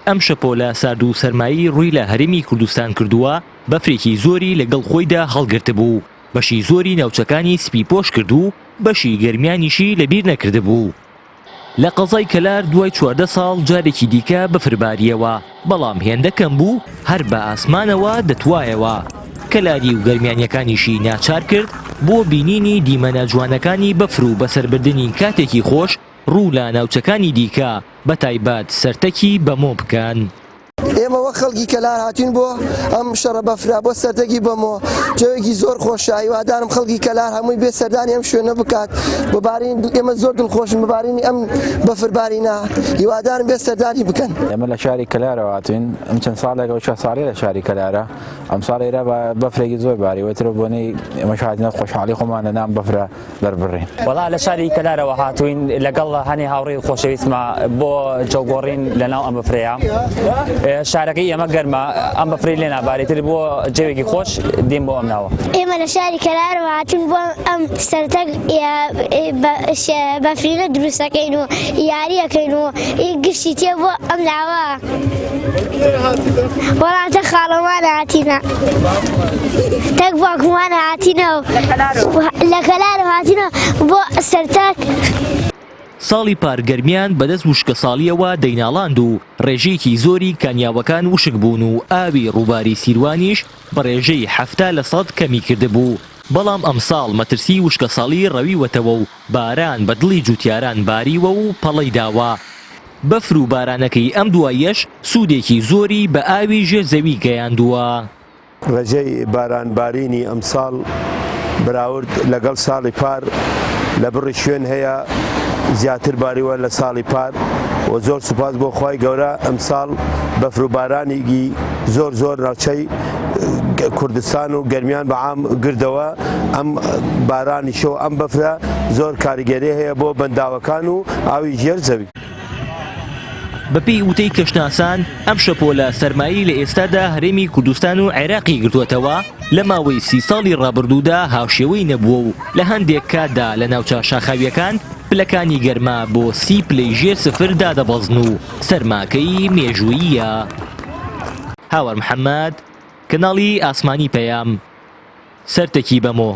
ئەم شەپۆلە سارد و سەرمایی ڕووی لە هەرێمی کوردستان کردووە بەفرێکی زۆری لەگەڵ خۆیدا هەڵگرت بوو بەشی زۆری ناوچەکانی سپی پۆش کرد و بەشی گەرمیانیشی لەبیر نەکرد بوو. لە قەزای کەلار دوای 14 ساڵ جارێکی دیکە بەفرباریەوە بەڵام هێندەکەم بوو هەر بە ئاسمانەوە دەتوایەوە. کەلاری و گەرمیانیەکانیشی ناچار کرد بۆ بینینی دیمەنە جوانەکانی بەفر و بەسەربردنی کاتێکی خۆش ڕوو لە ناوچەکانی دیکە بە تایبەت سەرتەکی بەمۆ بکەن. ئێمە وە خەڵکی کەلار هاتوین بۆ ئەم شەڕە بەفرا بۆ سەرتەکی بەمۆ جەوێکی زۆر خۆشە. هیوادارم خەڵکی کەلار هەمووی بێ سەردانی ئەم شوێنە بکات ببارین. ئێمە زۆر دڵخۆشین ببارینی ئەم بەفربارینە هیوادارم بێ سەردانی بکەن. ئێمە لە شاری کەلارەوە هاتوین ئەم چەند ساڵێکەوە 4 ساڵی لە شاری کەلارە ئەم ساڵێرە بە بەفرێکی زۆر باریوەترە بۆنەی ئێمە هاتینە خۆشحاڵی خۆمان لە نام بەفرە دەربڕین. وەڵا لە شاری کەلارەوە هاتوین لەگەڵ هەنی هاوڕێی خۆشەویستمە بۆ جێگۆڕین لەناو ئەم بەفرەیە. شارەکەی ئێمە گەرمە ئەم بەفرەی لێ نابارێتتر بۆ جێوێکی خۆش دێم بۆ ئەم ناوە. ئێمە لە شاری کەلارەوە هاتوین بۆ ئەم سەرتەک بەفرینە دروستەکەین و یاریەکەین و گشتی تێ بۆ ئەم ناوە. وەڵاتە خاڵەوانە هاتینە تەک باکومانە هاتینە و لە کەلارەوە هاتینە بۆ سەرتەک. ساڵی پارگەرمیان بەدەست وشکە ساڵیەوە دەیناڵاند و ڕێژەیەکی زۆری کانیاوەکان وشک بوون و ئاوی ڕووباری سیروانیش بە ڕێژەی 70% کەمی کردبوو. بەڵام ئەم ساڵ مەترسی وشکە ساڵی ڕەویوەتەوە و باران بە دڵی جوتیاران باریوە و پەڵەی داوە. بەفر و بارانەکەی ئەم دوایەش سوودێکی زۆری بە ئاوی ژێر زەوی گەیاندووە. ڕێژەی بارانبارینی ئەم ساڵ براورد لەگەڵ ساڵی پار لە بڕی شوێن هەیە زیاتر باریوە لە ساڵی پار و زۆر سوپاس بۆ خی گەورە ئەم ساڵ بەفر و بارانێکی زۆر ناوچەی کوردستان و گەرمیان بەعام گردەوە. ئەم بارانی شەو ئەم بەفرە زۆر کاریگەری هەیە بۆ بەنداوەکان و ئاوی ژێر زەوی. بەپێی وتەی کەشناسان ئەم شەپۆلە سەرمایی لە ئێستادا هەرێمی کوردستان و عێراقی گرتووەتەوە لە ماوەی 30 ساڵی ڕابردوودا هاوشێوەی نەبووە و لە هەندێک کاتدا لە ناوچە شاخاویەکان پلەکانی گەرما بۆ 30 پلەی ژێر سفر دادەبەزن و سەرماکەی مێژووییە. هاوار محەممەد، کەناڵی ئاسمانی پەیام، سەرتەکی بەمۆ.